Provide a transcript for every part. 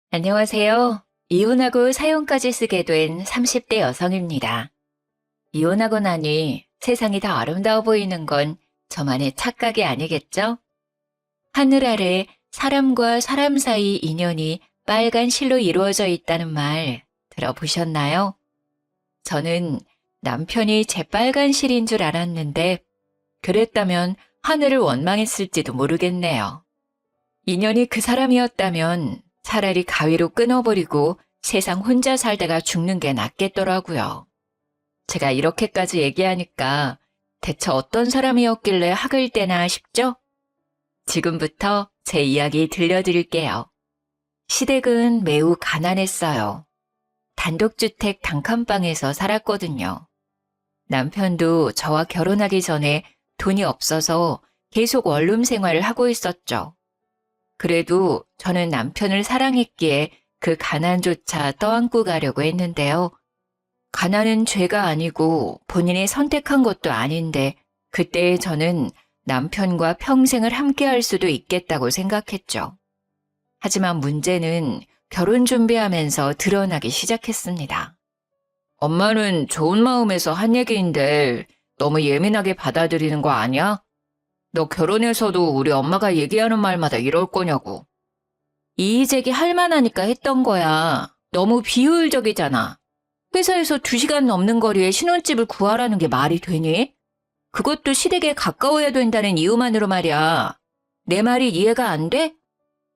안녕하세요. 이혼하고 사용까지 쓰게 된 30대 여성입니다. 이혼하고 나니 세상이 더 아름다워 보이는 건 저만의 착각이 아니겠죠? 하늘 아래 사람과 사람 사이 인연이 빨간 실로 이루어져 있다는 말 들어보셨나요? 저는 남편이 제 빨간 실인 줄 알았는데 그랬다면 하늘을 원망했을지도 모르겠네요. 인연이 그 사람이었다면 차라리 가위로 끊어버리고 세상 혼자 살다가 죽는 게 낫겠더라고요. 제가 이렇게까지 얘기하니까 대체 어떤 사람이었길래 학을 떼나 싶죠? 지금부터 제 이야기 들려드릴게요. 시댁은 매우 가난했어요. 단독주택 단칸방에서 살았거든요. 남편도 저와 결혼하기 전에 돈이 없어서 계속 원룸 생활을 하고 있었죠. 그래도 저는 남편을 사랑했기에 그 가난조차 떠안고 가려고 했는데요. 가난은 죄가 아니고 본인이 선택한 것도 아닌데 그때 저는 남편과 평생을 함께할 수도 있겠다고 생각했죠. 하지만 문제는 결혼 준비하면서 드러나기 시작했습니다. 엄마는 좋은 마음에서 한 얘기인데 너무 예민하게 받아들이는 거 아니야? 너 결혼해서도 우리 엄마가 얘기하는 말마다 이럴 거냐고. 이의제기 할 만하니까 했던 거야. 너무 비효율적이잖아. 회사에서 2시간 넘는 거리에 신혼집을 구하라는 게 말이 되니? 그것도 시댁에 가까워야 된다는 이유만으로 말이야. 내 말이 이해가 안 돼?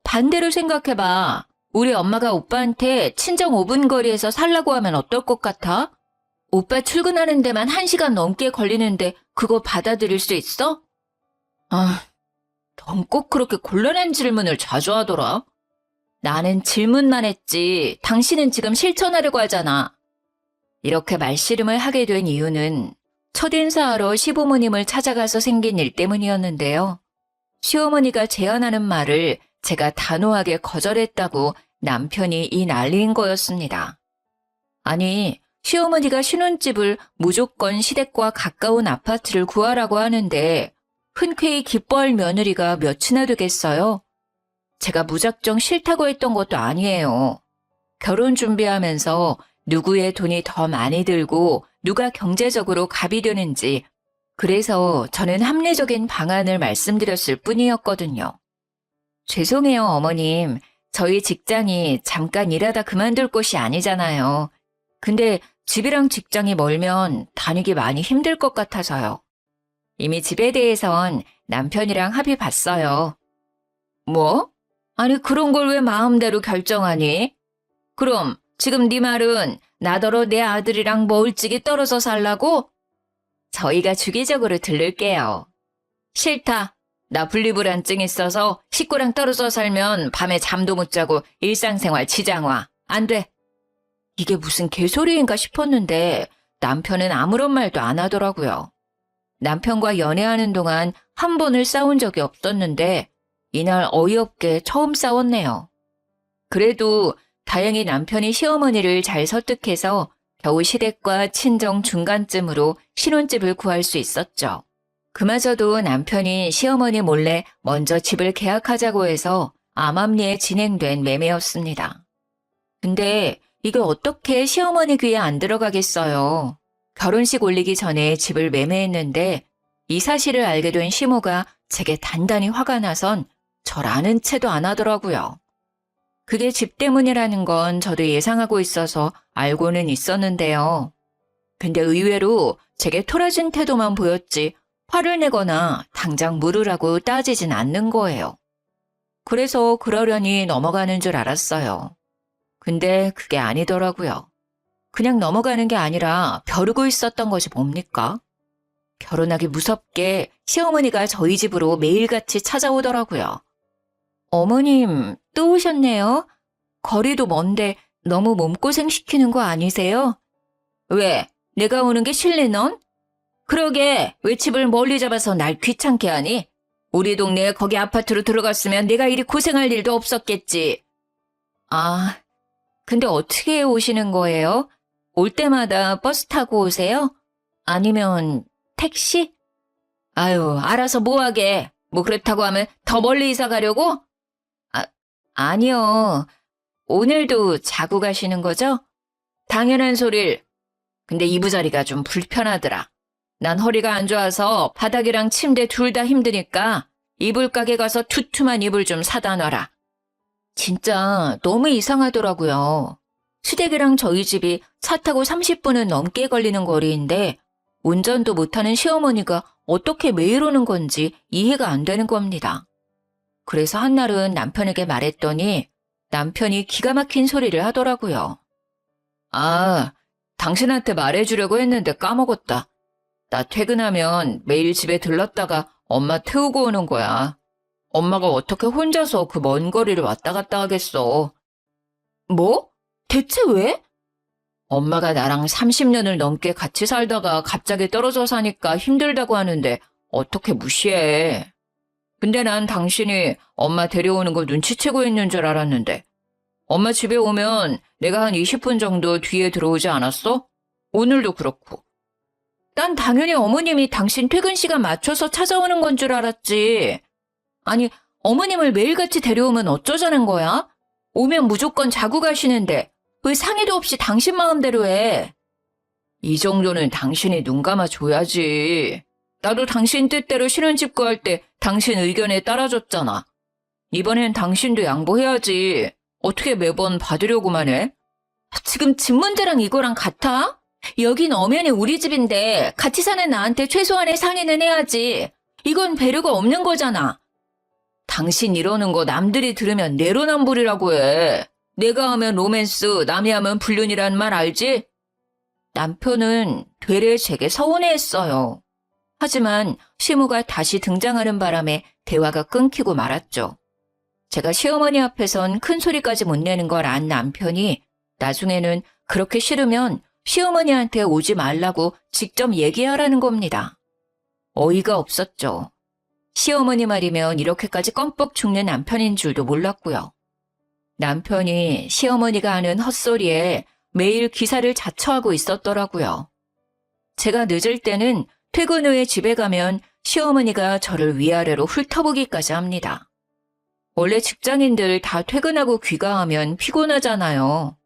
반대로 생각해봐. 우리 엄마가 오빠한테 친정 5분 거리에서 살라고 하면 어떨 것 같아? 오빠 출근하는 데만 1시간 넘게 걸리는데 그거 받아들일 수 있어? 아, 넌 꼭 그렇게 곤란한 질문을 자주 하더라. 나는 질문만 했지, 당신은 지금 실천하려고 하잖아. 이렇게 말씨름을 하게 된 이유는 첫 인사하러 시부모님을 찾아가서 생긴 일 때문이었는데요. 시어머니가 제안하는 말을 제가 단호하게 거절했다고 남편이 이 난리인 거였습니다. 아니, 시어머니가 신혼집을 무조건 시댁과 가까운 아파트를 구하라고 하는데 흔쾌히 기뻐할 며느리가 몇이나 되겠어요? 제가 무작정 싫다고 했던 것도 아니에요. 결혼 준비하면서 누구의 돈이 더 많이 들고 누가 경제적으로 갑이 되는지 그래서 저는 합리적인 방안을 말씀드렸을 뿐이었거든요. 죄송해요, 어머님. 저희 직장이 잠깐 일하다 그만둘 곳이 아니잖아요. 근데 집이랑 직장이 멀면 다니기 많이 힘들 것 같아서요. 이미 집에 대해선 남편이랑 합의 봤어요. 뭐? 아니 그런 걸 왜 마음대로 결정하니? 그럼 지금 네 말은 나더러 내 아들이랑 멀찍이 떨어져 살라고? 저희가 주기적으로 들를게요. 싫다. 나 분리불안증 있어서 식구랑 떨어져 살면 밤에 잠도 못 자고 일상생활 지장와. 안 돼. 이게 무슨 개소리인가 싶었는데 남편은 아무런 말도 안 하더라고요. 남편과 연애하는 동안 한 번을 싸운 적이 없었는데 이날 어이없게 처음 싸웠네요. 그래도 다행히 남편이 시어머니를 잘 설득해서 겨우 시댁과 친정 중간쯤으로 신혼집을 구할 수 있었죠. 그마저도 남편이 시어머니 몰래 먼저 집을 계약하자고 해서 암암리에 진행된 매매였습니다. 근데 이게 어떻게 시어머니 귀에 안 들어가겠어요. 결혼식 올리기 전에 집을 매매했는데 이 사실을 알게 된 시모가 제게 단단히 화가 나선 절 아는 채도 안 하더라고요. 그게 집 때문이라는 건 저도 예상하고 있어서 알고는 있었는데요. 근데 의외로 제게 토라진 태도만 보였지 화를 내거나 당장 물으라고 따지진 않는 거예요. 그래서 그러려니 넘어가는 줄 알았어요. 근데 그게 아니더라고요. 그냥 넘어가는 게 아니라 벼르고 있었던 것이 뭡니까? 결혼하기 무섭게 시어머니가 저희 집으로 매일같이 찾아오더라고요. 어머님, 또 오셨네요. 거리도 먼데 너무 몸고생 시키는 거 아니세요? 왜? 내가 오는 게 싫니 넌? 그러게, 왜 집을 멀리 잡아서 날 귀찮게 하니? 우리 동네에 거기 아파트로 들어갔으면 내가 이리 고생할 일도 없었겠지. 아, 근데 어떻게 오시는 거예요? 올 때마다 버스 타고 오세요? 아니면 택시? 아유, 알아서 뭐하게. 뭐 그렇다고 하면 더 멀리 이사 가려고? 아니요. 오늘도 자고 가시는 거죠? 당연한 소릴. 근데 이부자리가 좀 불편하더라. 난 허리가 안 좋아서 바닥이랑 침대 둘 다 힘드니까 이불 가게 가서 두툼한 이불 좀 사다 놔라. 진짜 너무 이상하더라고요. 시댁이랑 저희 집이 차 타고 30분은 넘게 걸리는 거리인데 운전도 못하는 시어머니가 어떻게 매일 오는 건지 이해가 안 되는 겁니다. 그래서 한날은 남편에게 말했더니 남편이 기가 막힌 소리를 하더라고요. 아, 당신한테 말해주려고 했는데 까먹었다. 나 퇴근하면 매일 집에 들렀다가 엄마 태우고 오는 거야. 엄마가 어떻게 혼자서 그 먼 거리를 왔다 갔다 하겠어. 뭐? 대체 왜? 엄마가 나랑 30년을 넘게 같이 살다가 갑자기 떨어져 사니까 힘들다고 하는데 어떻게 무시해. 근데 난 당신이 엄마 데려오는 거 눈치채고 있는 줄 알았는데 엄마 집에 오면 내가 한 20분 정도 뒤에 들어오지 않았어? 오늘도 그렇고. 난 당연히 어머님이 당신 퇴근 시간 맞춰서 찾아오는 건 줄 알았지. 아니, 어머님을 매일같이 데려오면 어쩌자는 거야? 오면 무조건 자고 가시는데 왜 상의도 없이 당신 마음대로 해? 이 정도는 당신이 눈 감아줘야지. 나도 당신 뜻대로 신혼집 구할 때 당신 의견에 따라줬잖아. 이번엔 당신도 양보해야지. 어떻게 매번 받으려고만 해? 지금 집 문제랑 이거랑 같아? 여긴 엄연히 우리 집인데 같이 사는 나한테 최소한의 상의는 해야지. 이건 배려가 없는 거잖아. 당신 이러는 거 남들이 들으면 내로남불이라고 해. 내가 하면 로맨스, 남이 하면 불륜이란 말 알지? 남편은 되레 제게 서운해했어요. 하지만 시무가 다시 등장하는 바람에 대화가 끊기고 말았죠. 제가 시어머니 앞에선 큰 소리까지 못 내는 걸 안 남편이 나중에는 그렇게 싫으면 시어머니한테 오지 말라고 직접 얘기하라는 겁니다. 어이가 없었죠. 시어머니 말이면 이렇게까지 껌뻑 죽는 남편인 줄도 몰랐고요. 남편이 시어머니가 하는 헛소리에 매일 기사를 자처하고 있었더라고요. 제가 늦을 때는 퇴근 후에 집에 가면 시어머니가 저를 위아래로 훑어보기까지 합니다. 원래 직장인들 다 퇴근하고 귀가하면 피곤하잖아요.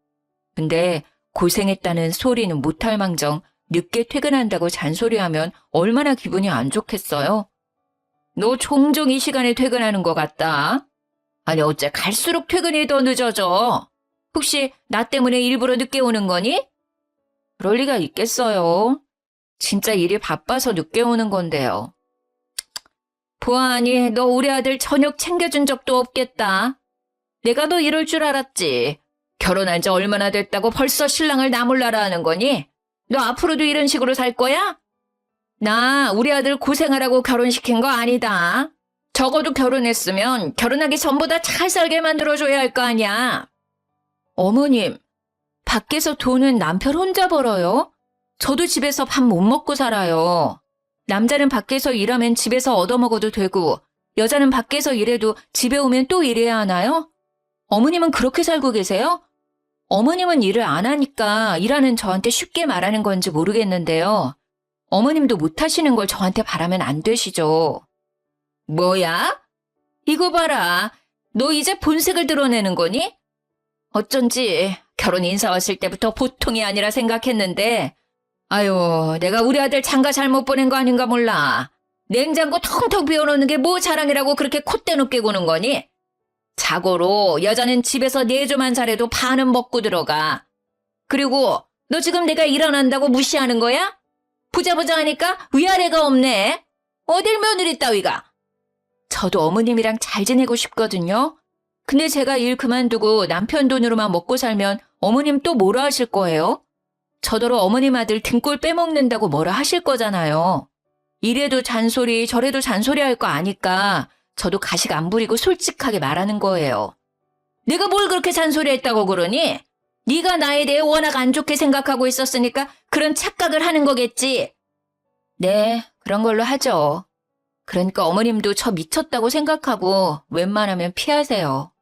근데 고생했다는 소리는 못할 망정 늦게 퇴근한다고 잔소리하면 얼마나 기분이 안 좋겠어요? 너 종종 이 시간에 퇴근하는 것 같다. 아니 어째 갈수록 퇴근이 더 늦어져. 혹시 나 때문에 일부러 늦게 오는 거니? 그럴 리가 있겠어요. 진짜 일이 바빠서 늦게 오는 건데요. 보아하니 너 우리 아들 저녁 챙겨준 적도 없겠다. 내가 너 이럴 줄 알았지. 결혼한 지 얼마나 됐다고 벌써 신랑을 나몰라라 하는 거니? 너 앞으로도 이런 식으로 살 거야? 나 우리 아들 고생하라고 결혼시킨 거 아니다. 적어도 결혼했으면 결혼하기 전보다 잘 살게 만들어줘야 할 거 아니야. 어머님, 밖에서 돈은 남편 혼자 벌어요? 저도 집에서 밥 못 먹고 살아요. 남자는 밖에서 일하면 집에서 얻어먹어도 되고 여자는 밖에서 일해도 집에 오면 또 일해야 하나요? 어머님은 그렇게 살고 계세요? 어머님은 일을 안 하니까 일하는 저한테 쉽게 말하는 건지 모르겠는데요. 어머님도 못하시는 걸 저한테 바라면 안 되시죠. 뭐야? 이거 봐라. 너 이제 본색을 드러내는 거니? 어쩐지 결혼 인사 왔을 때부터 보통이 아니라 생각했는데 아유, 내가 우리 아들 장가 잘못 보낸 거 아닌가 몰라. 냉장고 텅텅 비워놓는 게 뭐 자랑이라고 그렇게 콧대 높게 구는 거니? 자고로 여자는 집에서 내조만 잘해도 반은 먹고 들어가. 그리고 너 지금 내가 일어난다고 무시하는 거야? 부자부자 하니까 위아래가 없네. 어딜 며느리 따위가. 저도 어머님이랑 잘 지내고 싶거든요. 근데 제가 일 그만두고 남편 돈으로만 먹고 살면 어머님 또 뭐라 하실 거예요? 저더러 어머님 아들 등골 빼먹는다고 뭐라 하실 거잖아요. 이래도 잔소리 저래도 잔소리 할 거 아니까 저도 가식 안 부리고 솔직하게 말하는 거예요. 내가 뭘 그렇게 잔소리했다고 그러니? 네가 나에 대해 워낙 안 좋게 생각하고 있었으니까 그런 착각을 하는 거겠지. 네, 그런 걸로 하죠. 그러니까 어머님도 저 미쳤다고 생각하고 웬만하면 피하세요.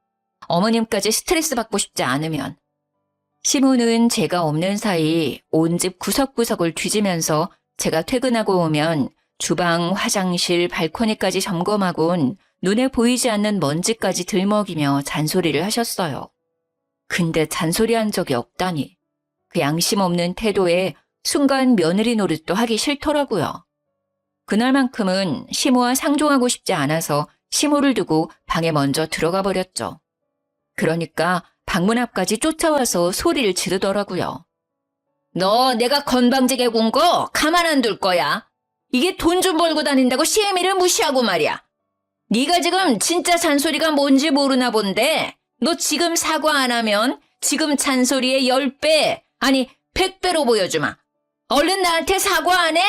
어머님까지 스트레스 받고 싶지 않으면. 시무는 제가 없는 사이 온 집 구석구석을 뒤지면서 제가 퇴근하고 오면 주방, 화장실, 발코니까지 점검하곤 눈에 보이지 않는 먼지까지 들먹이며 잔소리를 하셨어요. 근데 잔소리한 적이 없다니. 그 양심 없는 태도에 순간 며느리 노릇도 하기 싫더라고요. 그날만큼은 시모와 상종하고 싶지 않아서 시모를 두고 방에 먼저 들어가 버렸죠. 그러니까 방문 앞까지 쫓아와서 소리를 지르더라고요. 너 내가 건방지게 군 거 가만 안 둘 거야. 이게 돈 좀 벌고 다닌다고 시애미를 무시하고 말이야. 네가 지금 진짜 잔소리가 뭔지 모르나 본데 너 지금 사과 안 하면 지금 잔소리의 10배, 아니 100배로 보여주마. 얼른 나한테 사과 안 해?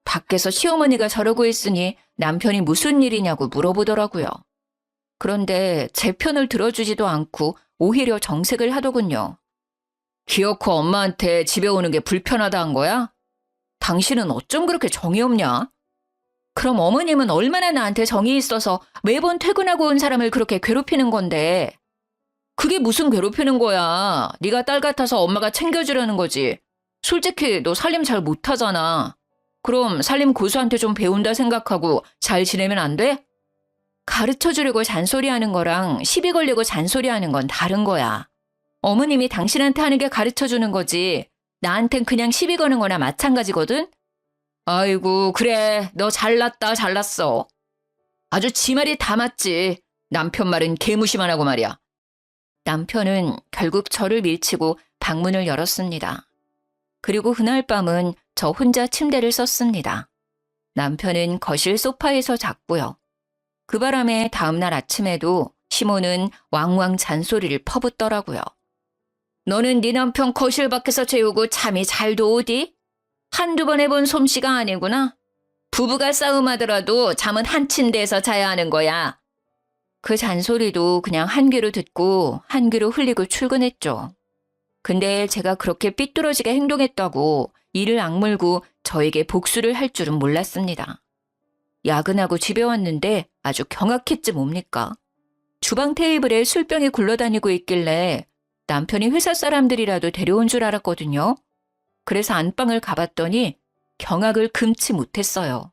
밖에서 시어머니가 저러고 있으니 남편이 무슨 일이냐고 물어보더라고요. 그런데 제 편을 들어주지도 않고 오히려 정색을 하더군요. 기어코 엄마한테 집에 오는 게 불편하다 한 거야? 당신은 어쩜 그렇게 정이 없냐? 그럼 어머님은 얼마나 나한테 정이 있어서 매번 퇴근하고 온 사람을 그렇게 괴롭히는 건데. 그게 무슨 괴롭히는 거야. 네가 딸 같아서 엄마가 챙겨주려는 거지. 솔직히 너 살림 잘 못하잖아. 그럼 살림 고수한테 좀 배운다 생각하고 잘 지내면 안 돼? 가르쳐주려고 잔소리하는 거랑 시비 걸려고 잔소리하는 건 다른 거야. 어머님이 당신한테 하는 게 가르쳐주는 거지. 나한텐 그냥 시비 거는 거나 마찬가지거든? 아이고 그래 너 잘났다 잘났어. 아주 지 말이 다 맞지. 남편 말은 개무시만 하고 말이야. 남편은 결국 저를 밀치고 방문을 열었습니다. 그리고 그날 밤은 저 혼자 침대를 썼습니다. 남편은 거실 소파에서 잤고요. 그 바람에 다음날 아침에도 시모는 왕왕 잔소리를 퍼붓더라고요. 너는 네 남편 거실 밖에서 재우고 잠이 잘도 오디? 한두 번 해본 솜씨가 아니구나. 부부가 싸움하더라도 잠은 한 침대에서 자야 하는 거야. 그 잔소리도 그냥 한 귀로 듣고 한 귀로 흘리고 출근했죠. 근데 제가 그렇게 삐뚤어지게 행동했다고 이를 악물고 저에게 복수를 할 줄은 몰랐습니다. 야근하고 집에 왔는데 아주 경악했지 뭡니까? 주방 테이블에 술병이 굴러다니고 있길래 남편이 회사 사람들이라도 데려온 줄 알았거든요. 그래서 안방을 가봤더니 경악을 금치 못했어요.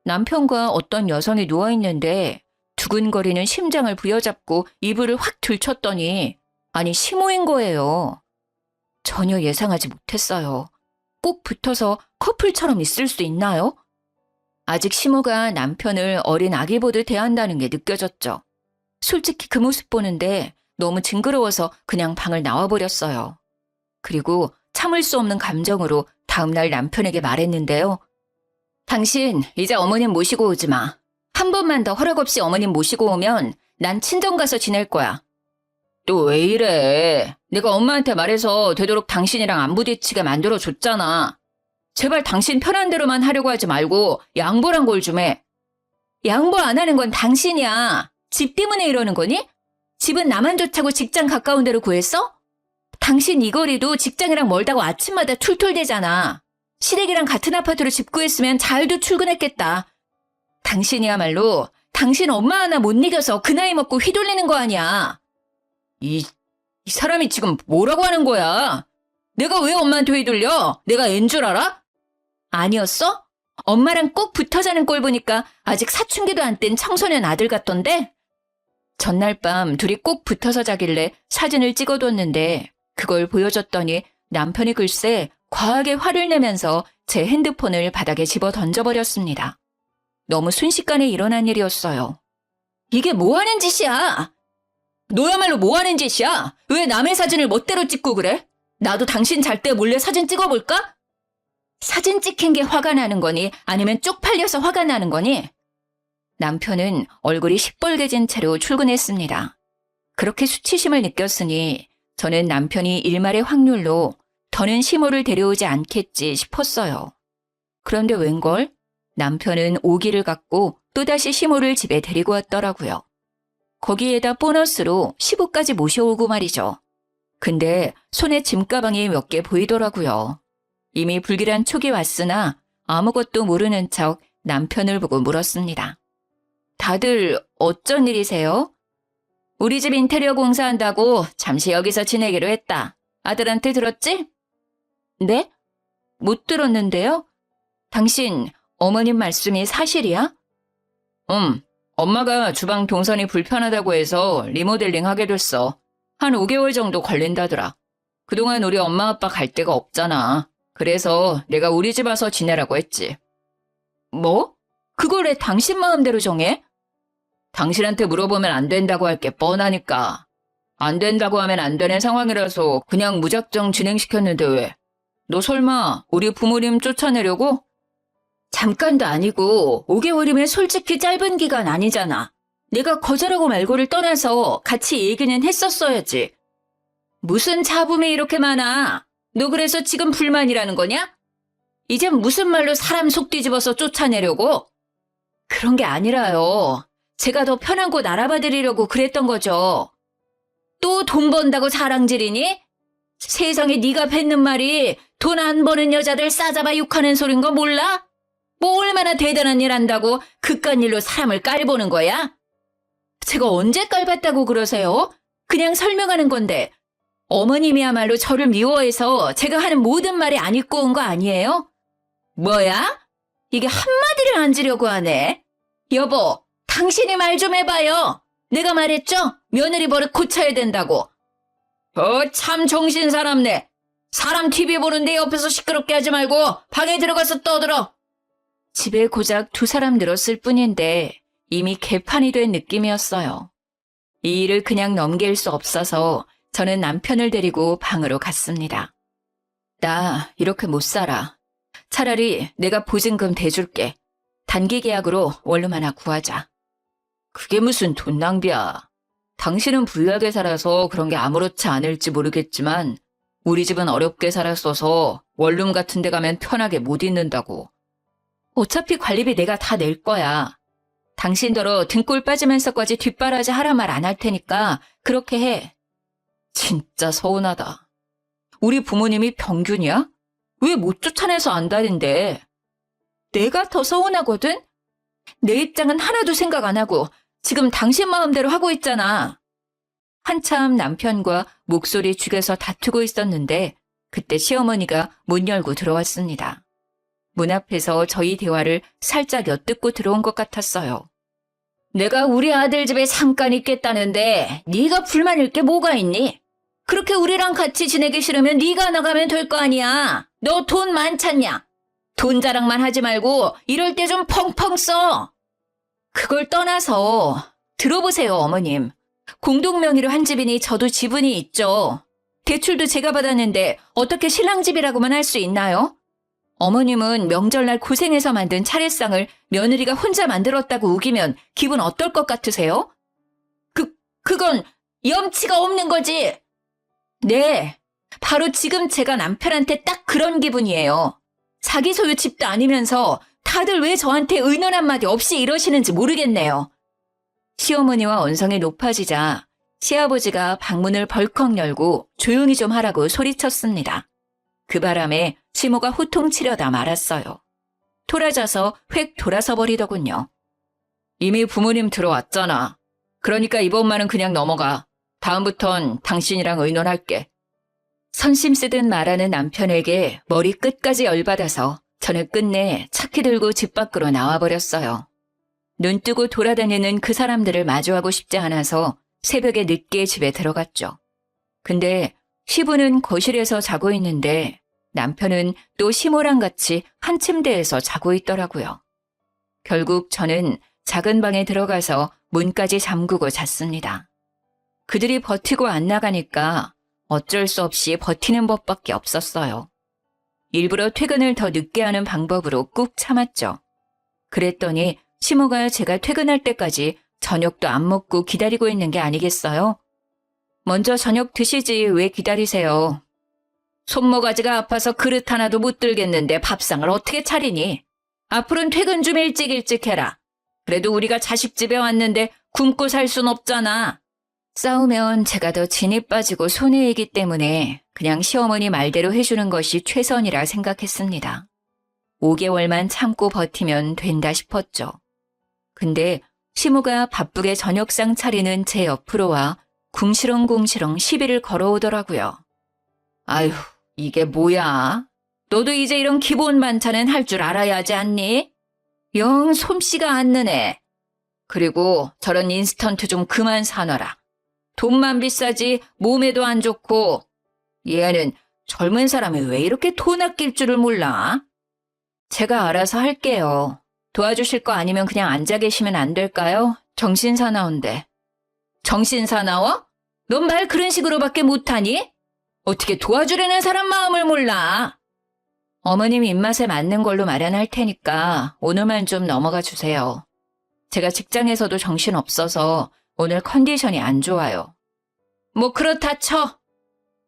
남편과 어떤 여성이 누워있는데 두근거리는 심장을 부여잡고 이불을 확 들쳤더니 아니 시모인 거예요. 전혀 예상하지 못했어요. 꼭 붙어서 커플처럼 있을 수 있나요? 아직 시모가 남편을 어린 아기 보듯 대한다는 게 느껴졌죠. 솔직히 그 모습 보는데 너무 징그러워서 그냥 방을 나와버렸어요. 그리고 참을 수 없는 감정으로 다음날 남편에게 말했는데요. 당신 이제 어머님 모시고 오지 마. 한 번만 더 허락 없이 어머님 모시고 오면 난 친정 가서 지낼 거야. 또 왜 이래? 내가 엄마한테 말해서 되도록 당신이랑 안 부딪히게 만들어줬잖아. 제발 당신 편한 대로만 하려고 하지 말고 양보란 걸 좀 해. 양보 안 하는 건 당신이야. 집 때문에 이러는 거니? 집은 나만 좋다고 직장 가까운 데로 구했어? 당신 이 거리도 직장이랑 멀다고 아침마다 툴툴대잖아. 시댁이랑 같은 아파트로 집 구했으면 잘도 출근했겠다. 당신이야말로 당신 엄마 하나 못 이겨서 그 나이 먹고 휘둘리는 거 아니야. 이 사람이 지금 뭐라고 하는 거야? 내가 왜 엄마한테 휘둘려? 내가 앤 줄 알아? 아니었어? 엄마랑 꼭 붙어 자는 꼴 보니까 아직 사춘기도 안 뗀 청소년 아들 같던데? 전날 밤 둘이 꼭 붙어서 자길래 사진을 찍어뒀는데 그걸 보여줬더니 남편이 글쎄 과하게 화를 내면서 제 핸드폰을 바닥에 집어 던져버렸습니다. 너무 순식간에 일어난 일이었어요. 이게 뭐 하는 짓이야? 너야말로 뭐 하는 짓이야? 왜 남의 사진을 멋대로 찍고 그래? 나도 당신 잘 때 몰래 사진 찍어볼까? 사진 찍힌 게 화가 나는 거니 아니면 쪽팔려서 화가 나는 거니? 남편은 얼굴이 시뻘개진 채로 출근했습니다. 그렇게 수치심을 느꼈으니 저는 남편이 일말의 확률로 더는 시모를 데려오지 않겠지 싶었어요. 그런데 웬걸? 남편은 오기를 갖고 또다시 시모를 집에 데리고 왔더라고요. 거기에다 보너스로 시부까지 모셔오고 말이죠. 근데 손에 짐가방이 몇 개 보이더라고요. 이미 불길한 촉이 왔으나 아무것도 모르는 척 남편을 보고 물었습니다. 다들 어쩐 일이세요? 우리 집 인테리어 공사한다고 잠시 여기서 지내기로 했다. 아들한테 들었지? 네? 못 들었는데요? 당신 어머님 말씀이 사실이야? 엄마가 주방 동선이 불편하다고 해서 리모델링 하게 됐어. 한 5개월 정도 걸린다더라. 그동안 우리 엄마 아빠 갈 데가 없잖아. 그래서 내가 우리 집 와서 지내라고 했지. 뭐? 그걸 왜 당신 마음대로 정해? 당신한테 물어보면 안 된다고 할 게 뻔하니까. 안 된다고 하면 안 되는 상황이라서 그냥 무작정 진행시켰는데 왜? 너 설마 우리 부모님 쫓아내려고? 잠깐도 아니고 5개월이면 솔직히 짧은 기간 아니잖아. 내가 거절하고 말고를 떠나서 같이 얘기는 했었어야지. 무슨 잡음이 이렇게 많아? 너 그래서 지금 불만이라는 거냐? 이젠 무슨 말로 사람 속 뒤집어서 쫓아내려고? 그런 게 아니라요. 제가 더 편한 곳 알아봐 드리려고 그랬던 거죠. 또 돈 번다고 자랑질이니? 세상에 네가 뱉는 말이 돈 안 버는 여자들 싸잡아 욕하는 소린 거 몰라? 뭐 얼마나 대단한 일 한다고 그깟 일로 사람을 깔보는 거야? 제가 언제 깔봤다고 그러세요? 그냥 설명하는 건데 어머님이야말로 저를 미워해서 제가 하는 모든 말이 안 입고 온 거 아니에요? 뭐야? 이게 한마디를 안 지려고 하네. 여보, 당신이 말 좀 해봐요. 내가 말했죠? 며느리 버릇 고쳐야 된다고. 참 정신 사납네. 사람 TV 보는데 옆에서 시끄럽게 하지 말고 방에 들어가서 떠들어. 집에 고작 2사람 늘었을 뿐인데 이미 개판이 된 느낌이었어요. 이 일을 그냥 넘길 수 없어서 저는 남편을 데리고 방으로 갔습니다. 나 이렇게 못 살아. 차라리 내가 보증금 대줄게. 단기 계약으로 원룸 하나 구하자. 그게 무슨 돈 낭비야. 당신은 부유하게 살아서 그런 게 아무렇지 않을지 모르겠지만 우리 집은 어렵게 살았어서 원룸 같은 데 가면 편하게 못 있는다고. 어차피 관리비 내가 다 낼 거야. 당신더러 등골 빠지면서까지 뒷바라지 하라 말 안 할 테니까 그렇게 해. 진짜 서운하다. 우리 부모님이 병균이야? 왜 못 쫓아내서 안다는데? 내가 더 서운하거든? 내 입장은 하나도 생각 안 하고 지금 당신 마음대로 하고 있잖아. 한참 남편과 목소리 죽여서 다투고 있었는데 그때 시어머니가 문 열고 들어왔습니다. 문 앞에서 저희 대화를 살짝 엿듣고 들어온 것 같았어요. 내가 우리 아들 집에 잠깐 있겠다는데 네가 불만일 게 뭐가 있니? 그렇게 우리랑 같이 지내기 싫으면 네가 나가면 될 거 아니야. 너 돈 많잖냐? 돈 자랑만 하지 말고 이럴 때 좀 펑펑 써. 그걸 떠나서 들어보세요, 어머님. 공동명의로 한 집이니 저도 지분이 있죠. 대출도 제가 받았는데 어떻게 신랑 집이라고만 할 수 있나요? 어머님은 명절날 고생해서 만든 차례상을 며느리가 혼자 만들었다고 우기면 기분 어떨 것 같으세요? 그건 염치가 없는 거지. 네, 바로 지금 제가 남편한테 딱 그런 기분이에요. 자기 소유 집도 아니면서 다들 왜 저한테 의논 한마디 없이 이러시는지 모르겠네요. 시어머니와 언성이 높아지자 시아버지가 방문을 벌컥 열고 조용히 좀 하라고 소리쳤습니다. 그 바람에 시모가 호통치려다 말았어요. 토라져서 획 돌아서 버리더군요. 이미 부모님 들어왔잖아. 그러니까 이번만은 그냥 넘어가. 다음부턴 당신이랑 의논할게. 선심 쓰듯 말하는 남편에게 머리 끝까지 열받아서 저는 끝내 차키 들고 집 밖으로 나와버렸어요. 눈 뜨고 돌아다니는 그 사람들을 마주하고 싶지 않아서 새벽에 늦게 집에 들어갔죠. 근데 시부는 거실에서 자고 있는데 남편은 또 시모랑 같이 한 침대에서 자고 있더라고요. 결국 저는 작은 방에 들어가서 문까지 잠그고 잤습니다. 그들이 버티고 안 나가니까 어쩔 수 없이 버티는 법밖에 없었어요. 일부러 퇴근을 더 늦게 하는 방법으로 꾹 참았죠. 그랬더니 시모가 제가 퇴근할 때까지 저녁도 안 먹고 기다리고 있는 게 아니겠어요? 먼저 저녁 드시지 왜 기다리세요? 손모가지가 아파서 그릇 하나도 못 들겠는데 밥상을 어떻게 차리니? 앞으로는 퇴근 좀 일찍 해라. 그래도 우리가 자식 집에 왔는데 굶고 살 순 없잖아. 싸우면 제가 더 진이 빠지고 손해이기 때문에 그냥 시어머니 말대로 해주는 것이 최선이라 생각했습니다. 5개월만 참고 버티면 된다 싶었죠. 근데 시모가 바쁘게 저녁상 차리는 제 옆으로 와 궁시렁궁시렁 시비를 걸어오더라고요. 아휴, 이게 뭐야? 너도 이제 이런 기본 반찬은 할 줄 알아야 하지 않니? 영 솜씨가 안 느네. 그리고 저런 인스턴트 좀 그만 사놔라. 돈만 비싸지 몸에도 안 좋고. 얘는 젊은 사람이 왜 이렇게 돈 아낄 줄을 몰라? 제가 알아서 할게요. 도와주실 거 아니면 그냥 앉아 계시면 안 될까요? 정신사나운데. 정신사나워? 넌 말 그런 식으로밖에 못하니? 어떻게 도와주려는 사람 마음을 몰라? 어머님 입맛에 맞는 걸로 마련할 테니까 오늘만 좀 넘어가 주세요. 제가 직장에서도 정신없어서 오늘 컨디션이 안 좋아요. 뭐 그렇다 쳐.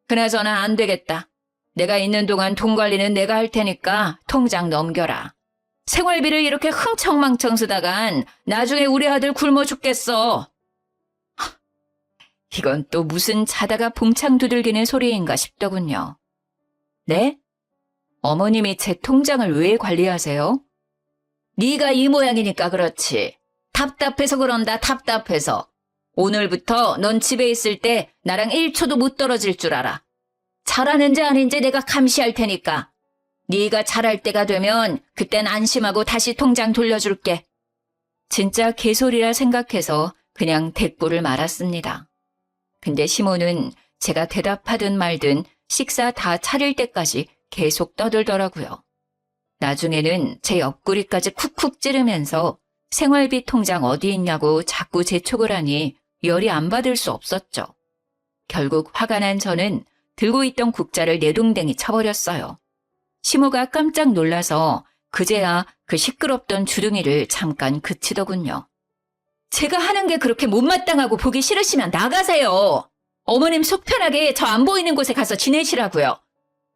그나저나 안 되겠다. 내가 있는 동안 돈 관리는 내가 할 테니까 통장 넘겨라. 생활비를 이렇게 흥청망청 쓰다간 나중에 우리 아들 굶어 죽겠어. 이건 또 무슨 자다가 봉창 두들기는 소리인가 싶더군요. 네? 어머님이 제 통장을 왜 관리하세요? 네가 이 모양이니까 그렇지. 답답해서 그런다, 답답해서. 오늘부터 넌 집에 있을 때 나랑 1초도 못 떨어질 줄 알아. 잘하는지 아닌지 내가 감시할 테니까. 네가 잘할 때가 되면 그땐 안심하고 다시 통장 돌려줄게. 진짜 개소리라 생각해서 그냥 대꾸를 말았습니다. 근데 시모는 제가 대답하든 말든 식사 다 차릴 때까지 계속 떠들더라고요. 나중에는 제 옆구리까지 쿡쿡 찌르면서 생활비 통장 어디 있냐고 자꾸 재촉을 하니 열이 안 받을 수 없었죠. 결국 화가 난 저는 들고 있던 국자를 내동댕이 쳐버렸어요. 시모가 깜짝 놀라서 그제야 그 시끄럽던 주둥이를 잠깐 그치더군요. 제가 하는 게 그렇게 못마땅하고 보기 싫으시면 나가세요. 어머님 속 편하게 저 안 보이는 곳에 가서 지내시라고요.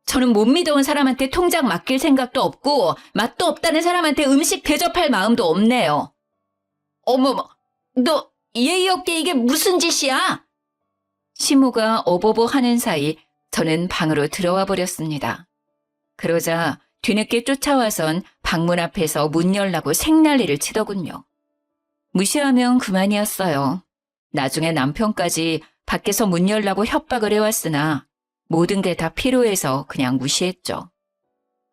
저는 못 믿어온 사람한테 통장 맡길 생각도 없고 맛도 없다는 사람한테 음식 대접할 마음도 없네요. 어머머, 너 예의 없게 이게 무슨 짓이야? 시모가 어버버 하는 사이 저는 방으로 들어와 버렸습니다. 그러자 뒤늦게 쫓아와선 방문 앞에서 문 열라고 생난리를 치더군요. 무시하면 그만이었어요. 나중에 남편까지 밖에서 문 열라고 협박을 해왔으나 모든 게 다 필요해서 그냥 무시했죠.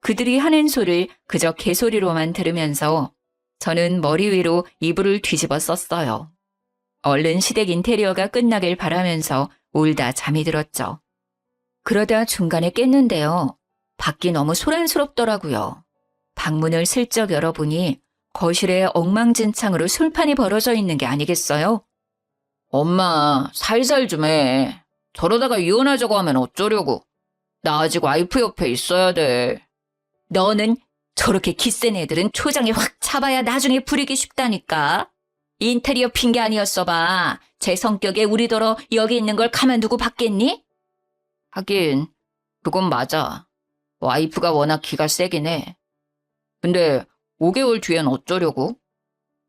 그들이 하는 소리를 그저 개소리로만 들으면서 저는 머리 위로 이불을 뒤집어 썼어요. 얼른 시댁 인테리어가 끝나길 바라면서 울다 잠이 들었죠. 그러다 중간에 깼는데요. 밖이 너무 소란스럽더라고요. 방문을 슬쩍 열어보니 거실에 엉망진창으로 술판이 벌어져 있는 게 아니겠어요? 엄마, 살살 좀 해. 저러다가 이혼하자고 하면 어쩌려고. 나 아직 와이프 옆에 있어야 돼. 너는 저렇게 기센 애들은 초장에 확 잡아야 나중에 부리기 쉽다니까. 인테리어 핑계 아니었어 봐. 제 성격에 우리더러 여기 있는 걸 가만두고 받겠니? 하긴 그건 맞아. 와이프가 워낙 기가 세긴 해. 근데 5개월 뒤엔 어쩌려고?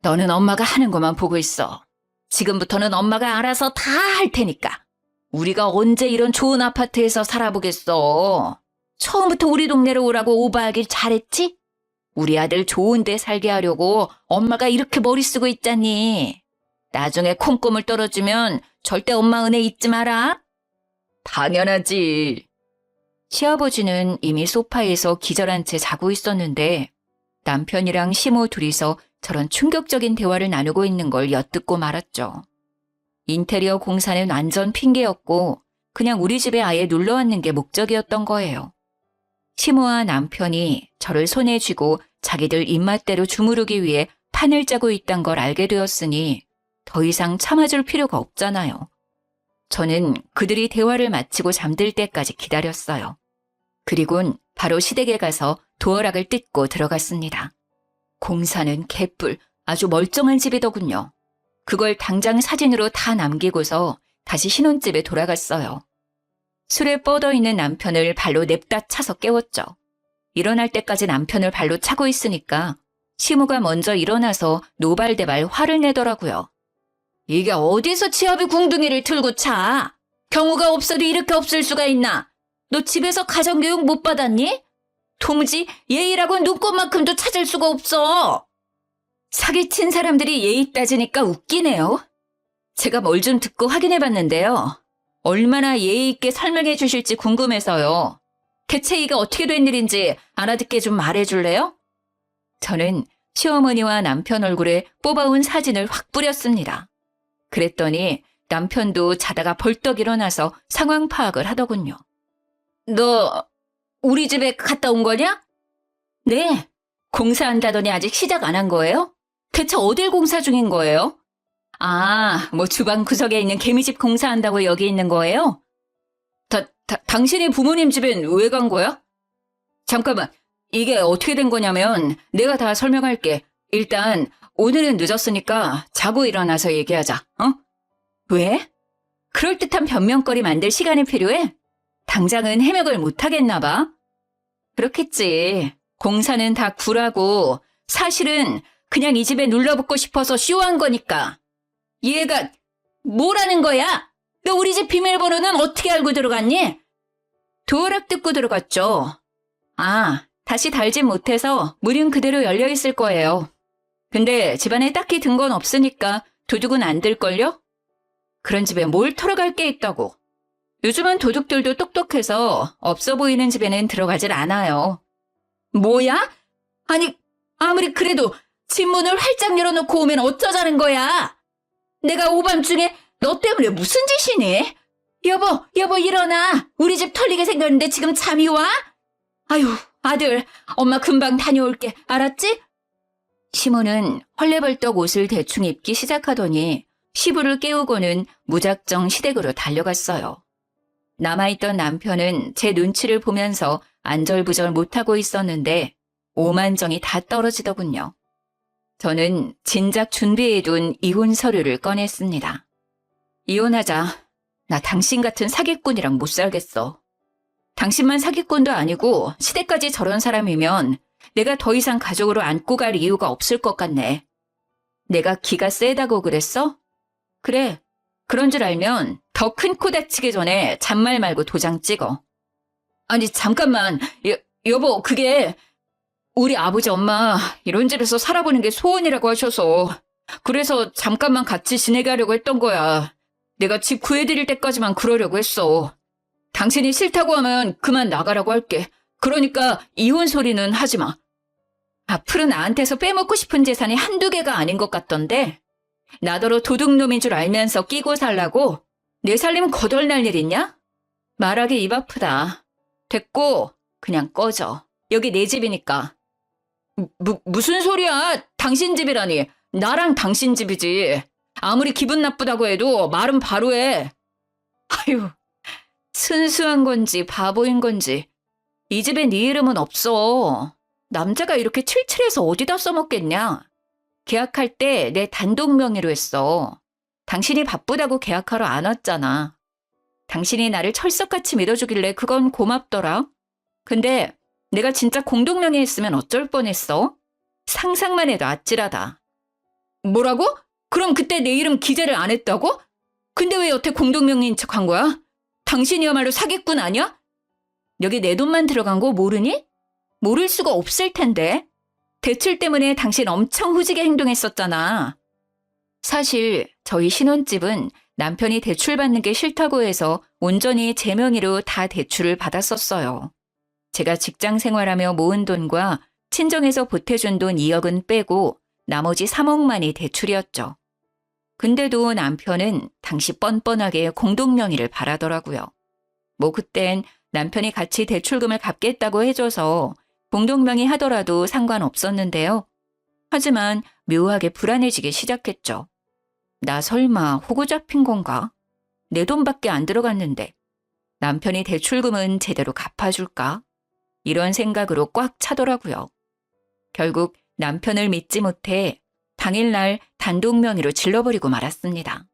너는 엄마가 하는 것만 보고 있어. 지금부터는 엄마가 알아서 다 할 테니까. 우리가 언제 이런 좋은 아파트에서 살아보겠어. 처음부터 우리 동네로 오라고 오바하길 잘했지? 우리 아들 좋은 데 살게 하려고 엄마가 이렇게 머리 쓰고 있잖니. 나중에 콩고물 떨어지면 절대 엄마 은혜 잊지 마라. 당연하지. 시아버지는 이미 소파에서 기절한 채 자고 있었는데 남편이랑 시모 둘이서 저런 충격적인 대화를 나누고 있는 걸 엿듣고 말았죠. 인테리어 공사는 완전 핑계였고 그냥 우리 집에 아예 놀러왔는 게 목적이었던 거예요. 시모와 남편이 저를 손에 쥐고 자기들 입맛대로 주무르기 위해 판을 짜고 있단 걸 알게 되었으니 더 이상 참아줄 필요가 없잖아요. 저는 그들이 대화를 마치고 잠들 때까지 기다렸어요. 그리곤 바로 시댁에 가서 도어락을 뜯고 들어갔습니다. 공사는 개뿔, 아주 멀쩡한 집이더군요. 그걸 당장 사진으로 다 남기고서 다시 신혼집에 돌아갔어요. 술에 뻗어있는 남편을 발로 냅다 차서 깨웠죠. 일어날 때까지 남편을 발로 차고 있으니까 시모가 먼저 일어나서 노발대발 화를 내더라고요. 이게 어디서 치아비 궁둥이를 틀고 차? 경우가 없어도 이렇게 없을 수가 있나? 너 집에서 가정교육 못 받았니? 도무지 예의라고 눈꽃만큼도 찾을 수가 없어. 사기친 사람들이 예의 따지니까 웃기네요. 제가 뭘 좀 듣고 확인해봤는데요. 얼마나 예의 있게 설명해 주실지 궁금해서요. 대체 이게 어떻게 된 일인지 알아듣게 좀 말해줄래요? 저는 시어머니와 남편 얼굴에 뽑아온 사진을 확 뿌렸습니다. 그랬더니 남편도 자다가 벌떡 일어나서 상황 파악을 하더군요. 너 우리 집에 갔다 온 거냐? 네. 공사한다더니 아직 시작 안 한 거예요? 대체 어딜 공사 중인 거예요? 아, 뭐 주방 구석에 있는 개미집 공사한다고 여기 있는 거예요? 당신이 부모님 집엔 왜 간 거야? 잠깐만, 이게 어떻게 된 거냐면 내가 다 설명할게. 일단 오늘은 늦었으니까 자고 일어나서 얘기하자, 어? 왜? 그럴듯한 변명거리 만들 시간이 필요해? 당장은 해명을 못 하겠나 봐. 그렇겠지. 공사는 다 구라고 사실은 그냥 이 집에 눌러붙고 싶어서 쇼한 거니까. 얘가 뭐라는 거야? 너 우리 집 비밀번호는 어떻게 알고 들어갔니? 도어락 듣고 들어갔죠. 아, 다시 달진 못해서 문은 그대로 열려있을 거예요. 근데 집안에 딱히 든 건 없으니까 도둑은 안 들걸요? 그런 집에 뭘 털어갈 게 있다고. 요즘은 도둑들도 똑똑해서 없어 보이는 집에는 들어가질 않아요. 뭐야? 아니, 아무리 그래도 집 문을 활짝 열어놓고 오면 어쩌자는 거야? 내가 오밤중에 너 때문에 무슨 짓이니? 여보 일어나. 우리 집 털리게 생겼는데 지금 잠이 와? 아유, 아들, 엄마 금방 다녀올게. 알았지? 시모는 헐레벌떡 옷을 대충 입기 시작하더니 시부를 깨우고는 무작정 시댁으로 달려갔어요. 남아있던 남편은 제 눈치를 보면서 안절부절 못하고 있었는데 오만정이 다 떨어지더군요. 저는 진작 준비해둔 이혼 서류를 꺼냈습니다. 이혼하자. 나 당신 같은 사기꾼이랑 못 살겠어. 당신만 사기꾼도 아니고 시댁까지 저런 사람이면 내가 더 이상 가족으로 안고 갈 이유가 없을 것 같네. 내가 기가 세다고 그랬어? 그래. 그런 줄 알면 더 큰 코 다치기 전에 잔말 말고 도장 찍어. 아니 잠깐만. 여보, 그게 우리 아버지 엄마 이런 집에서 살아보는 게 소원이라고 하셔서 그래서 잠깐만 같이 지내게 하려고 했던 거야. 내가 집 구해드릴 때까지만 그러려고 했어. 당신이 싫다고 하면 그만 나가라고 할게. 그러니까 이혼 소리는 하지 마. 앞으로 나한테서 빼먹고 싶은 재산이 한두 개가 아닌 것 같던데 나더러 도둑놈인 줄 알면서 끼고 살라고? 내 살림 거덜날 일 있냐? 말하기 입 아프다. 됐고 그냥 꺼져. 여기 내 집이니까. 무슨 소리야? 당신 집이라니. 나랑 당신 집이지. 아무리 기분 나쁘다고 해도 말은 바로 해. 아유, 순수한 건지 바보인 건지 이 집에 네 이름은 없어. 남자가 이렇게 칠칠해서 어디다 써먹겠냐? 계약할 때 내 단독 명의로 했어. 당신이 바쁘다고 계약하러 안 왔잖아. 당신이 나를 철석같이 믿어주길래 그건 고맙더라. 근데 내가 진짜 공동 명의 했으면 어쩔 뻔했어? 상상만 해도 아찔하다. 뭐라고? 그럼 그때 내 이름 기재를 안 했다고? 근데 왜 여태 공동 명의인 척 한 거야? 당신이야말로 사기꾼 아니야? 여기 내 돈만 들어간 거 모르니? 모를 수가 없을 텐데. 대출 때문에 당신 엄청 후지게 행동했었잖아. 사실 저희 신혼집은 남편이 대출 받는 게 싫다고 해서 온전히 제 명의로 다 대출을 받았었어요. 제가 직장 생활하며 모은 돈과 친정에서 보태준 돈 2억은 빼고 나머지 3억만이 대출이었죠. 근데도 남편은 당시 뻔뻔하게 공동명의를 바라더라고요. 뭐 그땐 남편이 같이 대출금을 갚겠다고 해줘서 공동명의 하더라도 상관없었는데요. 하지만 묘하게 불안해지기 시작했죠. 나 설마 호구 잡힌 건가? 내 돈밖에 안 들어갔는데 남편이 대출금은 제대로 갚아줄까? 이런 생각으로 꽉 차더라고요. 결국 남편을 믿지 못해 당일날 단독 명의로 질러버리고 말았습니다.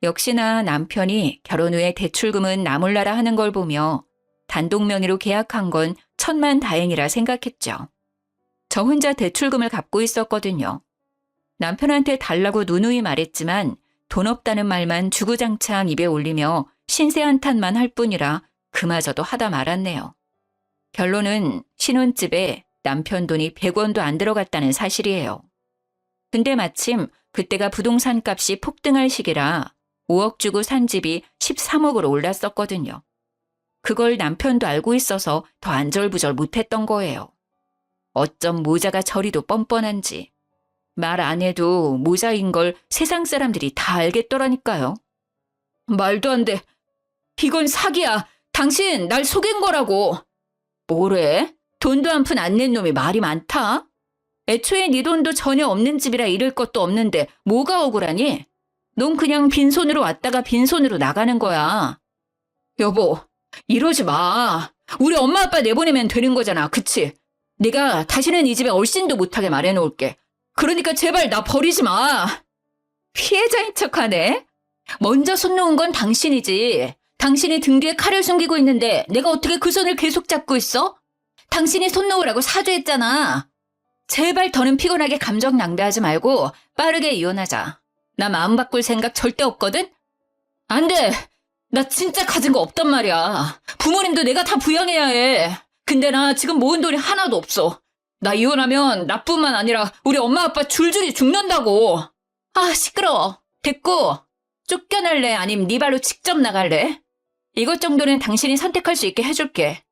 역시나 남편이 결혼 후에 대출금은 나 몰라라 하는 걸 보며 단독 명의로 계약한 건 천만다행이라 생각했죠. 저 혼자 대출금을 갚고 있었거든요. 남편한테 달라고 누누이 말했지만 돈 없다는 말만 주구장창 입에 올리며 신세 한탄만 할 뿐이라 그마저도 하다 말았네요. 결론은 신혼집에 남편 돈이 100원도 안 들어갔다는 사실이에요. 근데 마침 그때가 부동산 값이 폭등할 시기라 5억 주고 산 집이 13억으로 올랐었거든요. 그걸 남편도 알고 있어서 더 안절부절 못했던 거예요. 어쩜 모자가 저리도 뻔뻔한지. 말 안 해도 모자인 걸 세상 사람들이 다 알겠더라니까요. 말도 안 돼. 이건 사기야. 당신 날 속인 거라고. 뭐래? 돈도 한 푼 안 낸 놈이 말이 많다? 애초에 네 돈도 전혀 없는 집이라 잃을 것도 없는데 뭐가 억울하니? 넌 그냥 빈손으로 왔다가 빈손으로 나가는 거야. 여보, 이러지 마. 우리 엄마 아빠 내보내면 되는 거잖아. 그치? 내가 다시는 이 집에 얼씬도 못하게 말해놓을게. 그러니까 제발 나 버리지 마. 피해자인 척하네. 먼저 손 놓은 건 당신이지. 당신이 등 뒤에 칼을 숨기고 있는데 내가 어떻게 그 손을 계속 잡고 있어? 당신이 손 놓으라고 사죄했잖아. 제발 더는 피곤하게 감정 낭비하지 말고 빠르게 이혼하자. 나 마음 바꿀 생각 절대 없거든? 안 돼. 나 진짜 가진 거 없단 말이야. 부모님도 내가 다 부양해야 해. 근데 나 지금 모은 돈이 하나도 없어. 나 이혼하면 나뿐만 아니라 우리 엄마 아빠 줄줄이 죽는다고. 아, 시끄러워. 됐고. 쫓겨날래? 아님 네 발로 직접 나갈래? 이것 정도는 당신이 선택할 수 있게 해줄게.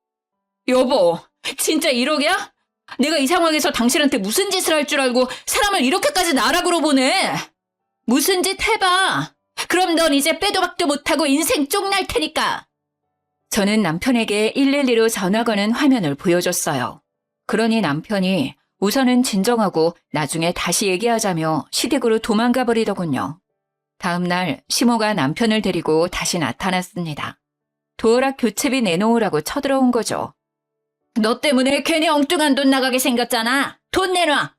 여보, 진짜 1억이야? 내가 이 상황에서 당신한테 무슨 짓을 할 줄 알고 사람을 이렇게까지 나락으로 보내? 무슨 짓 해봐. 그럼 넌 이제 빼도 박도 못하고 인생 쪽날 테니까. 저는 남편에게 112로 전화 거는 화면을 보여줬어요. 그러니 남편이 우선은 진정하고 나중에 다시 얘기하자며 시댁으로 도망가 버리더군요. 다음 날 시모가 남편을 데리고 다시 나타났습니다. 도어락 교체비 내놓으라고 쳐들어온 거죠. 너 때문에 괜히 엉뚱한 돈 나가게 생겼잖아. 돈 내놔.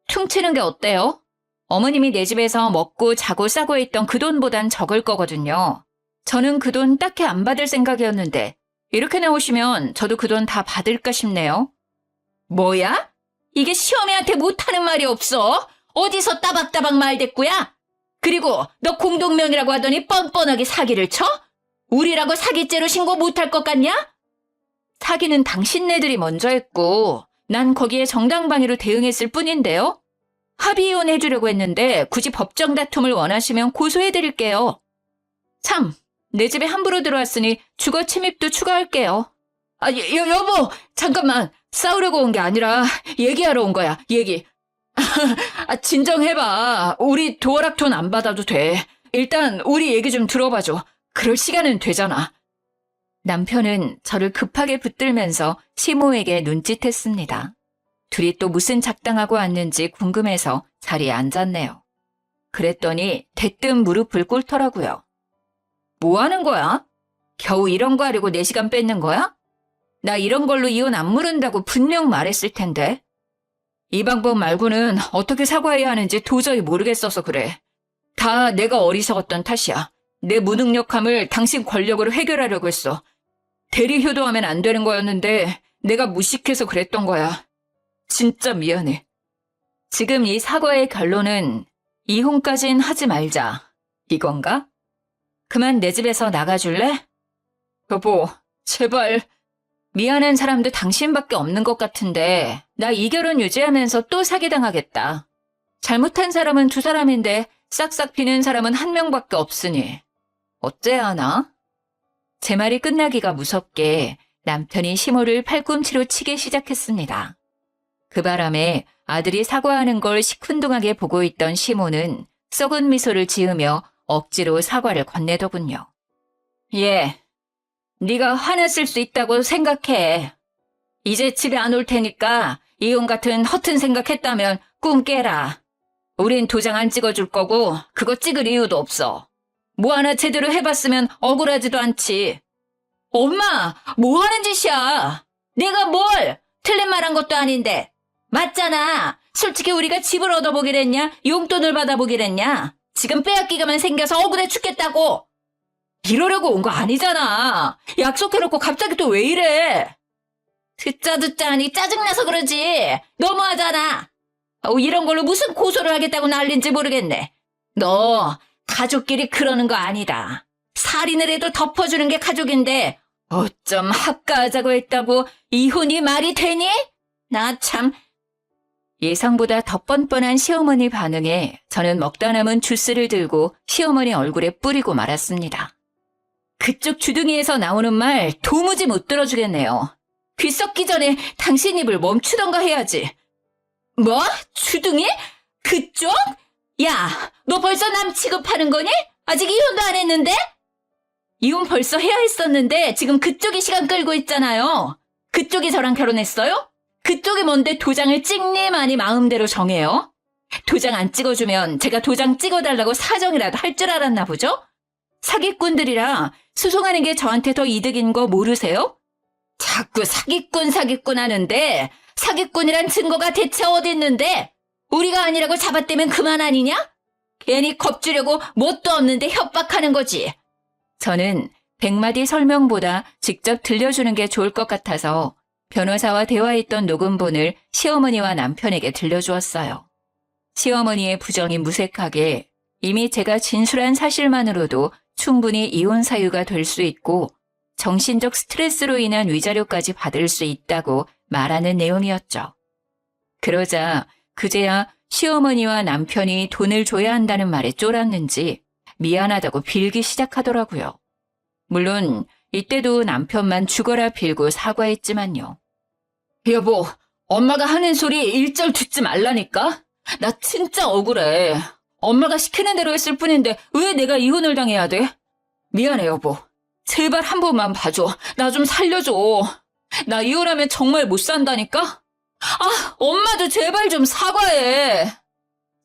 퉁치는 게 어때요? 어머님이 내 집에서 먹고 자고 싸고 있던 그 돈보단 적을 거거든요. 저는 그 돈 딱히 안 받을 생각이었는데 이렇게 나오시면 저도 그 돈 다 받을까 싶네요. 뭐야? 이게 시어머니한테 못하는 말이 없어? 어디서 따박따박 말대꾸야? 그리고 너 공동명의라고 하더니 뻔뻔하게 사기를 쳐? 우리라고 사기죄로 신고 못할 것 같냐? 사기는 당신네들이 먼저 했고 난 거기에 정당방위로 대응했을 뿐인데요. 합의 이혼해주려고 했는데 굳이 법정 다툼을 원하시면 고소해드릴게요. 참, 내 집에 함부로 들어왔으니 주거 침입도 추가할게요. 아, 여보, 잠깐만. 싸우려고 온 게 아니라 얘기하러 온 거야, 얘기. 아, 진정해봐. 우리 도어락 돈 안 받아도 돼. 일단 우리 얘기 좀 들어봐줘. 그럴 시간은 되잖아. 남편은 저를 급하게 붙들면서 시모에게 눈짓했습니다. 둘이 또 무슨 작당하고 왔는지 궁금해서 자리에 앉았네요. 그랬더니 대뜸 무릎을 꿇더라고요. 뭐 하는 거야? 겨우 이런 거 하려고 4시간 뺏는 거야? 나 이런 걸로 이혼 안 물은다고 분명 말했을 텐데. 이 방법 말고는 어떻게 사과해야 하는지 도저히 모르겠어서 그래. 다 내가 어리석었던 탓이야. 내 무능력함을 당신 권력으로 해결하려고 했어. 대리 효도하면 안 되는 거였는데 내가 무식해서 그랬던 거야. 진짜 미안해. 지금 이 사과의 결론은 이혼까진 하지 말자. 이건가? 그만 내 집에서 나가줄래? 여보, 제발. 미안한 사람도 당신밖에 없는 것 같은데 나 이 결혼 유지하면서 또 사기당하겠다. 잘못한 사람은 2사람인데 싹싹 비는 사람은 1명밖에 없으니 어째야 하나? 제 말이 끝나기가 무섭게 남편이 시모를 팔꿈치로 치기 시작했습니다. 그 바람에 아들이 사과하는 걸 시큰둥하게 보고 있던 시모는 썩은 미소를 지으며 억지로 사과를 건네더군요. 예, 네가 화냈을 수 있다고 생각해. 이제 집에 안 올 테니까 이혼 같은 허튼 생각했다면 꿈 깨라. 우린 도장 안 찍어줄 거고 그거 찍을 이유도 없어. 뭐 하나 제대로 해봤으면 억울하지도 않지. 엄마, 뭐 하는 짓이야? 내가 뭘? 틀린 말 한 것도 아닌데. 맞잖아. 솔직히 우리가 집을 얻어보기랬냐? 용돈을 받아보기랬냐? 지금 빼앗기가만 생겨서 억울해 죽겠다고. 이러려고 온 거 아니잖아. 약속해놓고 갑자기 또 왜 이래? 듣자 하니 짜증나서 그러지. 너무하잖아. 이런 걸로 무슨 고소를 하겠다고 난린지 모르겠네. 너 가족끼리 그러는 거 아니다. 살인을 해도 덮어주는 게 가족인데 어쩜 합가하자고 했다고 이혼이 말이 되니? 나 참. 예상보다 더 뻔뻔한 시어머니 반응에 저는 먹다 남은 주스를 들고 시어머니 얼굴에 뿌리고 말았습니다. 그쪽 주둥이에서 나오는 말 도무지 못 들어주겠네요. 귀 썩기 전에 당신 입을 멈추던가 해야지. 뭐? 주둥이? 그쪽? 야, 너 벌써 남 취급하는 거니? 아직 이혼도 안 했는데? 이혼 벌써 해야 했었는데 지금 그쪽이 시간 끌고 있잖아요. 그쪽이 저랑 결혼했어요? 그쪽이 뭔데 도장을 찍니 많이 마음대로 정해요? 도장 안 찍어주면 제가 도장 찍어달라고 사정이라도 할 줄 알았나 보죠? 사기꾼들이라 소송하는 게 저한테 더 이득인 거 모르세요? 자꾸 사기꾼 하는데 사기꾼이란 증거가 대체 어디 있는데 우리가 아니라고 잡아떼면 그만 아니냐? 괜히 겁주려고 뭣도 없는데 협박하는 거지. 저는 100마디 설명보다 직접 들려주는 게 좋을 것 같아서 변호사와 대화했던 녹음본을 시어머니와 남편에게 들려주었어요. 시어머니의 부정이 무색하게 이미 제가 진술한 사실만으로도 충분히 이혼 사유가 될 수 있고 정신적 스트레스로 인한 위자료까지 받을 수 있다고 말하는 내용이었죠. 그러자 그제야 시어머니와 남편이 돈을 줘야 한다는 말에 쫄았는지 미안하다고 빌기 시작하더라고요. 물론 이때도 남편만 죽어라 빌고 사과했지만요. 여보, 엄마가 하는 소리 일절 듣지 말라니까? 나 진짜 억울해. 엄마가 시키는 대로 했을 뿐인데 왜 내가 이혼을 당해야 돼? 미안해 여보. 제발 한 번만 봐줘. 나 좀 살려줘. 나 이혼하면 정말 못 산다니까? 아, 엄마도 제발 좀 사과해.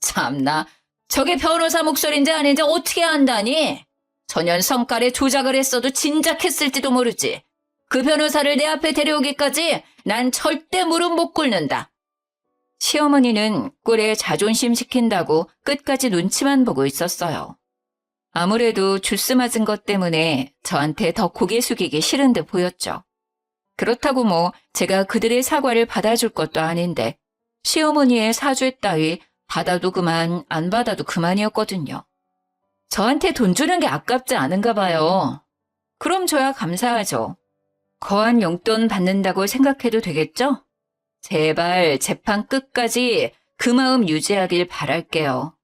참나, 저게 변호사 목소리인지 아닌지 어떻게 안다니? 전현 성깔에 조작을 했어도 진작했을지도 모르지. 그 변호사를 내 앞에 데려오기까지 난 절대 무릎 못 꿇는다. 시어머니는 꼴에 자존심 시킨다고 끝까지 눈치만 보고 있었어요. 아무래도 주스 맞은 것 때문에 저한테 더 고개 숙이기 싫은 듯 보였죠. 그렇다고 뭐 제가 그들의 사과를 받아줄 것도 아닌데 시어머니의 사죄 따위 받아도 그만 안 받아도 그만이었거든요. 저한테 돈 주는 게 아깝지 않은가 봐요. 그럼 저야 감사하죠. 거한 용돈 받는다고 생각해도 되겠죠? 제발 재판 끝까지 그 마음 유지하길 바랄게요.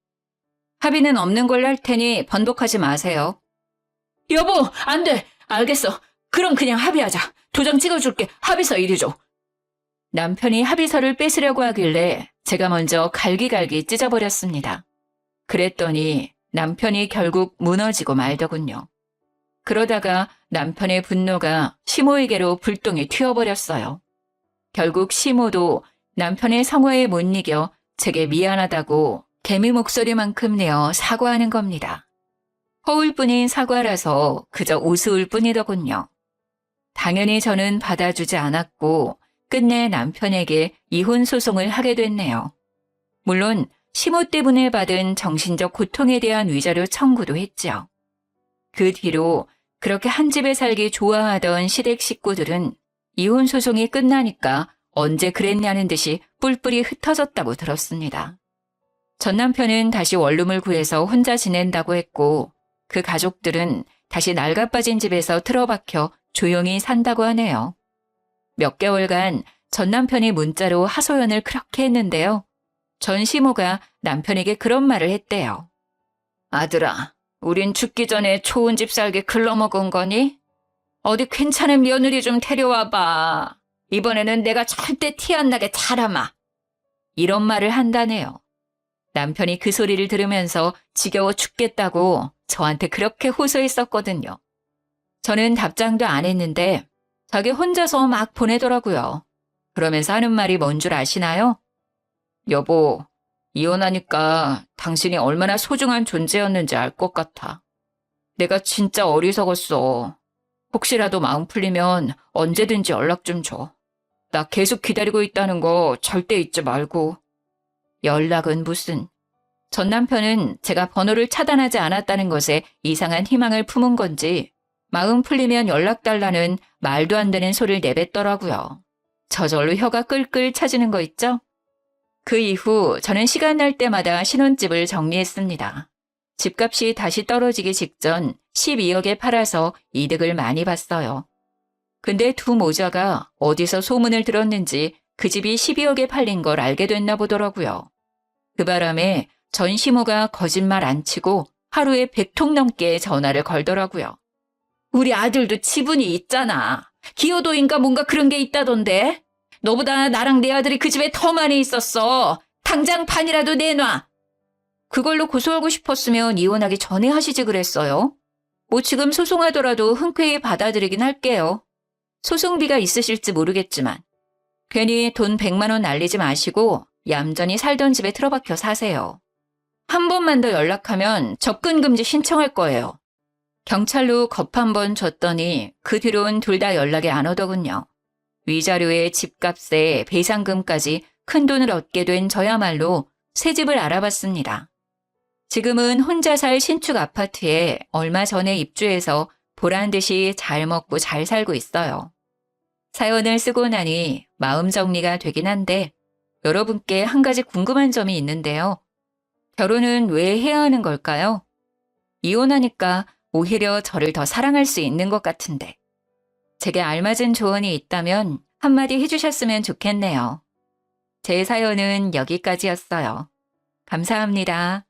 합의는 없는 걸로 할 테니 번복하지 마세요. 여보, 안 돼. 알겠어. 그럼 그냥 합의하자. 도장 찍어줄게. 합의서 이리 줘. 남편이 합의서를 뺏으려고 하길래 제가 먼저 갈기갈기 찢어버렸습니다. 그랬더니 남편이 결국 무너지고 말더군요. 그러다가 남편의 분노가 시모에게로 불똥이 튀어버렸어요. 결국 시모도 남편의 성화에 못 이겨 제게 미안하다고 개미 목소리만큼 내어 사과하는 겁니다. 허울뿐인 사과라서 그저 우스울 뿐이더군요. 당연히 저는 받아주지 않았고 끝내 남편에게 이혼 소송을 하게 됐네요. 물론 시모 때문에 받은 정신적 고통에 대한 위자료 청구도 했죠. 그 뒤로 그렇게 한 집에 살기 좋아하던 시댁 식구들은 이혼 소송이 끝나니까 언제 그랬냐는 듯이 뿔뿔이 흩어졌다고 들었습니다. 전 남편은 다시 원룸을 구해서 혼자 지낸다고 했고 그 가족들은 다시 낡아빠진 집에서 틀어박혀 조용히 산다고 하네요. 몇 개월간 전 남편이 문자로 하소연을 그렇게 했는데요. 전 시모가 남편에게 그런 말을 했대요. 아들아, 우린 죽기 전에 좋은 집 살게 글러먹은 거니? 어디 괜찮은 며느리 좀 데려와봐. 이번에는 내가 절대 티 안 나게 잘하마. 이런 말을 한다네요. 남편이 그 소리를 들으면서 지겨워 죽겠다고 저한테 그렇게 호소했었거든요. 저는 답장도 안 했는데 자기 혼자서 막 보내더라고요. 그러면서 하는 말이 뭔 줄 아시나요? 여보, 이혼하니까 당신이 얼마나 소중한 존재였는지 알 것 같아. 내가 진짜 어리석었어. 혹시라도 마음 풀리면 언제든지 연락 좀 줘. 나 계속 기다리고 있다는 거 절대 잊지 말고. 연락은 무슨. 전 남편은 제가 번호를 차단하지 않았다는 것에 이상한 희망을 품은 건지 마음 풀리면 연락 달라는 말도 안 되는 소리를 내뱉더라고요. 저절로 혀가 끌끌 차지는 거 있죠? 그 이후 저는 시간 날 때마다 신혼집을 정리했습니다. 집값이 다시 떨어지기 직전 12억에 팔아서 이득을 많이 봤어요. 근데 두 모자가 어디서 소문을 들었는지 그 집이 12억에 팔린 걸 알게 됐나 보더라고요. 그 바람에 전 시모가 거짓말 안 치고 하루에 100통 넘게 전화를 걸더라고요. 우리 아들도 지분이 있잖아. 기여도인가 뭔가 그런 게 있다던데. 너보다 나랑 내 아들이 그 집에 더 많이 있었어. 당장 반이라도 내놔. 그걸로 고소하고 싶었으면 이혼하기 전에 하시지 그랬어요. 뭐 지금 소송하더라도 흔쾌히 받아들이긴 할게요. 소송비가 있으실지 모르겠지만 괜히 돈 100만 원 날리지 마시고 얌전히 살던 집에 틀어박혀 사세요. 한 번만 더 연락하면 접근금지 신청할 거예요. 경찰로 겁 한 번 줬더니 그 뒤론 둘 다 연락이 안 오더군요. 위자료에 집값에 배상금까지 큰 돈을 얻게 된 저야말로 새 집을 알아봤습니다. 지금은 혼자 살 신축 아파트에 얼마 전에 입주해서 보란 듯이 잘 먹고 잘 살고 있어요. 사연을 쓰고 나니 마음 정리가 되긴 한데 여러분께 한 가지 궁금한 점이 있는데요. 결혼은 왜 해야 하는 걸까요? 이혼하니까 오히려 저를 더 사랑할 수 있는 것 같은데. 제게 알맞은 조언이 있다면 한마디 해주셨으면 좋겠네요. 제 사연은 여기까지였어요. 감사합니다.